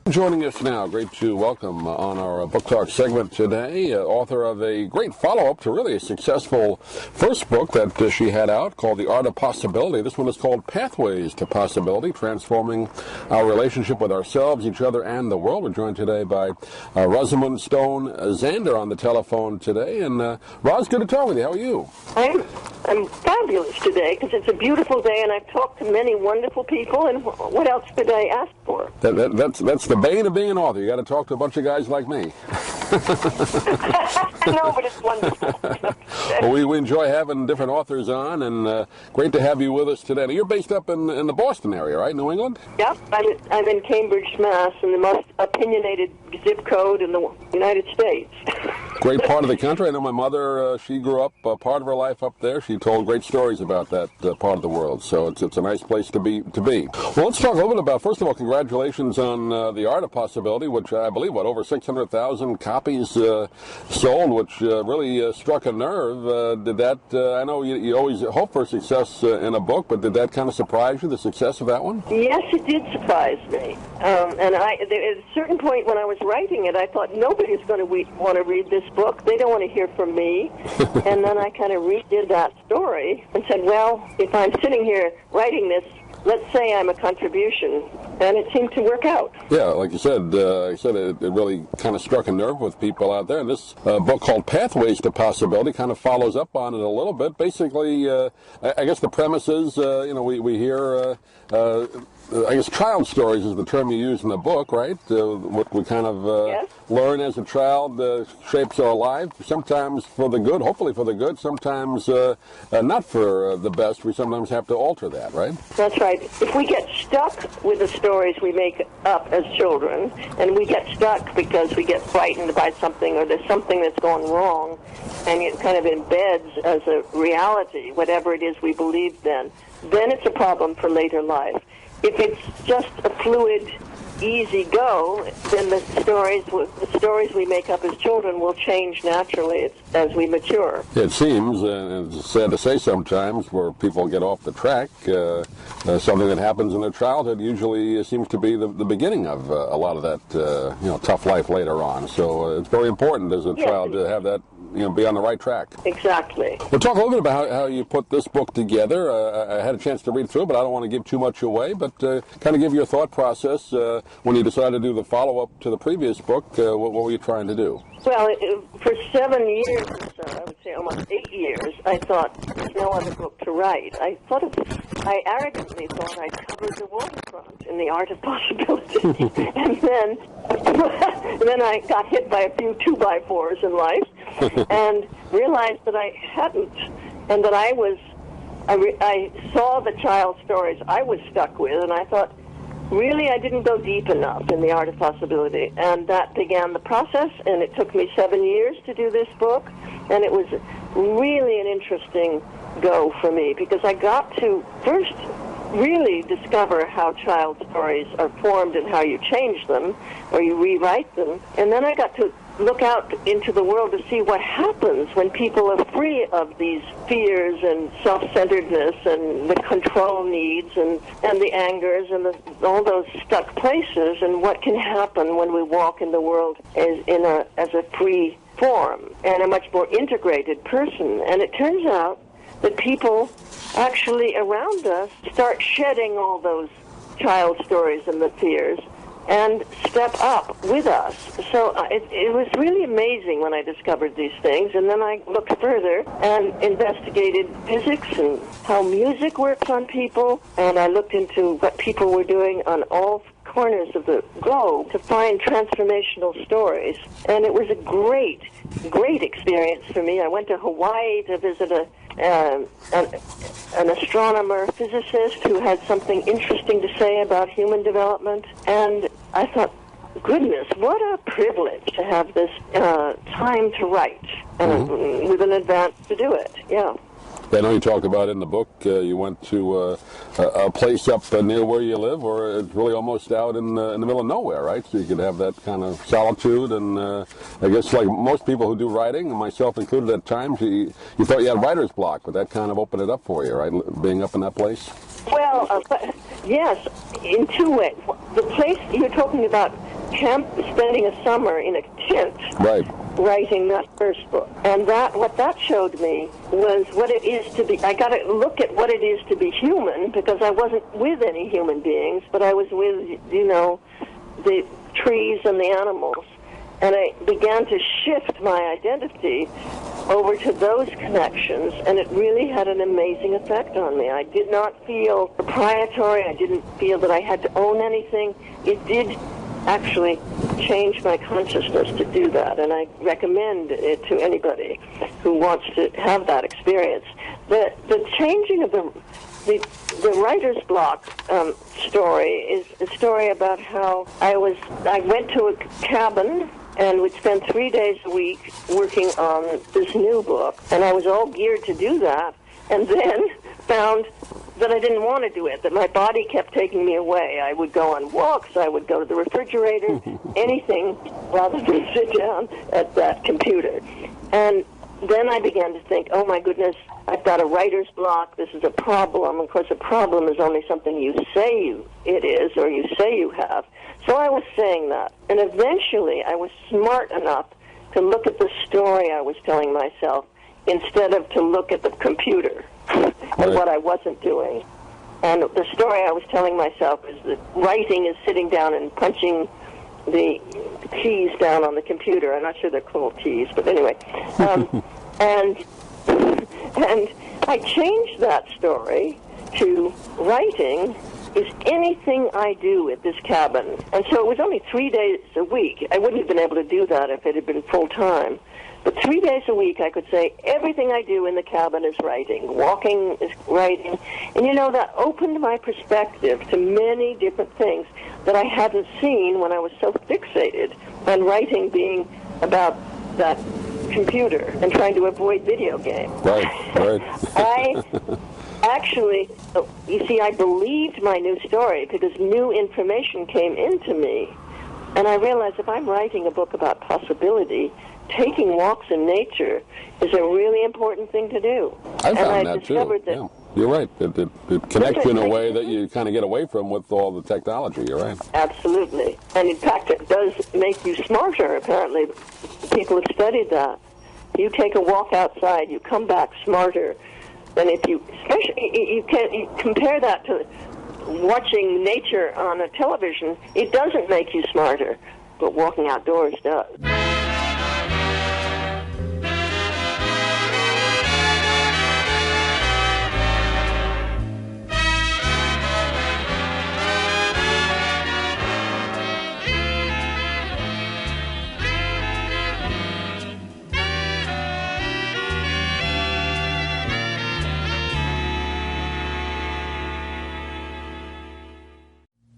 Joining us now, great to welcome on our Book Talk segment today, author of a great follow-up to really a successful first book that she had out called The Art of Possibility. This one is called Pathways to Possibility, Transforming Our Relationship with Ourselves, Each Other, and the World. We're joined today by Rosamund Stone Zander on the telephone today. And Roz, good to talk with you. How are you? I'm fabulous today because it's a beautiful day, and I've talked to many wonderful people, and what else could I ask for? That's the bane of being an author. You got to talk to a bunch of guys like me. No, but it's wonderful. Well, we enjoy having different authors on, and great to have you with us today. Now, you're based up in the Boston area, right? New England? Yep, I'm in Cambridge, Mass., in the most opinionated zip code in the United States. Great part of the country. I know my mother, she grew up, part of her life up there. She told great stories about that part of the world, so it's a nice place to be. Well, let's talk a little bit about, first of all, congratulations on The Art of Possibility, which I believe, over 600,000 copies sold, which really struck a nerve. Did that, I know you always hope for success in a book, but did that kind of surprise you, the success of that one? Yes, it did surprise me. And at a certain point when I was writing it, I thought nobody's going to want to read this book. They don't want to hear from me. And then I kind of redid that story and said, well, if I'm sitting here writing this, let's say I'm a contribution, and it seemed to work out. Yeah, like you said, it really kind of struck a nerve with people out there. And this book called Pathways to Possibility kind of follows up on it a little bit. Basically, I guess the premise is, we hear, I guess child stories is the term you use in the book, right? What we kind of yes. learn as a child shapes our life, sometimes for the good, hopefully for the good, sometimes not for the best. We sometimes have to alter that, right? That's right. If we get stuck with the stories we make up as children, and we get stuck because we get frightened by something or there's something that's going wrong, and it kind of embeds as a reality, whatever it is we believe then it's a problem for later life. If it's just a fluid, easy go, then the stories we make up as children will change naturally as we mature. It seems, and it's sad to say sometimes, where people get off the track, something that happens in their childhood usually seems to be the beginning of a lot of that tough life later on. So it's very important as a child to have that be on the right track. Exactly. We'll talk a little bit about how you put this book together. I had a chance to read through it, but I don't want to give too much away, but kind of give your thought process when you decided to do the follow-up to the previous book. What were you trying to do? Well, for 7 years or so, I would say almost 8 years, I thought there's no other book to write. I arrogantly thought I'd covered the waterfront in The Art of Possibility. and then I got hit by a few 2x4s in life and realized that I hadn't, and that I saw the child stories I was stuck with, and I thought, really, I didn't go deep enough in The Art of Possibility, and that began the process, and it took me 7 years to do this book, and it was really an interesting go for me, because I got to first really discover how child stories are formed and how you change them, or you rewrite them, and then I got to look out into the world to see what happens when people are free of these fears and self-centeredness and the control needs and the angers and all those stuck places, and what can happen when we walk in the world as a free form and a much more integrated person. And it turns out that people actually around us start shedding all those child stories and the fears and step up with us. So it was really amazing when I discovered these things, and then I looked further and investigated physics and how music works on people, and I looked into what people were doing on all corners of the globe to find transformational stories, and it was a great, great experience for me. I went to Hawaii to visit an astronomer, physicist who had something interesting to say about human development, and I thought, goodness, what a privilege to have this time to write with an advance to do it. Yeah. I know you talk about in the book, you went to a place up near where you live, or it's really almost out in the middle of nowhere, right? So you could have that kind of solitude, and I guess like most people who do writing, and myself included at times, you thought you had writer's block, but that kind of opened it up for you, right, being up in that place? Well, yes, in two ways. The place you're talking about spending a summer in a tent. Right. Writing that first book. And what that showed me was what it is to be, I got to look at what it is to be human, because I wasn't with any human beings, but I was with, the trees and the animals. And I began to shift my identity over to those connections, and it really had an amazing effect on me. I did not feel proprietary. I didn't feel that I had to own anything. It did actually change my consciousness to do that, and I recommend it to anybody who wants to have that experience. The changing of the writer's block story is a story about how I went to a cabin and would spend 3 days a week working on this new book, and I was all geared to do that, and then found that I didn't want to do it, that my body kept taking me away. I would go on walks, I would go to the refrigerator, anything rather than sit down at that computer. And then I began to think, oh my goodness, I've got a writer's block, this is a problem. Of course, a problem is only something you say it is, or you say you have. So I was saying that. And eventually I was smart enough to look at the story I was telling myself instead of to look at the computer and what I wasn't doing. And the story I was telling myself is that writing is sitting down and punching the keys down on the computer. I'm not sure they're called keys, but anyway. And I changed that story to writing is anything I do at this cabin. And so it was only 3 days a week. I wouldn't have been able to do that if it had been full-time. But 3 days a week I could say everything I do in the cabin is writing. Walking is writing. And that opened my perspective to many different things that I hadn't seen when I was so fixated on writing being about that computer and trying to avoid video games. Right. I actually, you see, I believed my new story because new information came into me. And I realized if I'm writing a book about possibility, taking walks in nature is a really important thing to do. I found that too. Yeah. You're right. It connects you in a way that you kind of get away from with all the technology. You're right. Absolutely. And in fact, it does make you smarter, apparently. People have studied that. You take a walk outside, you come back smarter than if you, especially, you compare that to watching nature on a television. It doesn't make you smarter, but walking outdoors does.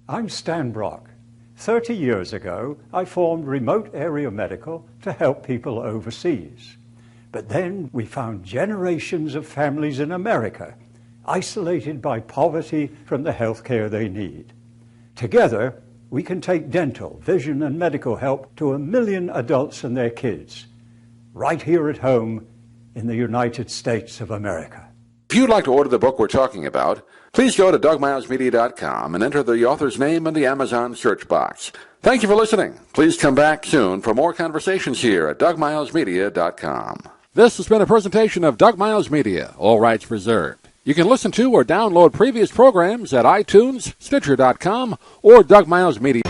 I'm Stan Brock. 30 years ago, I formed Remote Area Medical to help people overseas. But then we found generations of families in America isolated by poverty from the health care they need. Together, we can take dental, vision, and medical help to 1 million adults and their kids, right here at home in the United States of America. If you'd like to order the book we're talking about, please go to DougMilesMedia.com and enter the author's name in the Amazon search box. Thank you for listening. Please come back soon for more conversations here at DougMilesMedia.com. This has been a presentation of Doug Miles Media, all rights reserved. You can listen to or download previous programs at iTunes, Stitcher.com, or Doug Miles Media.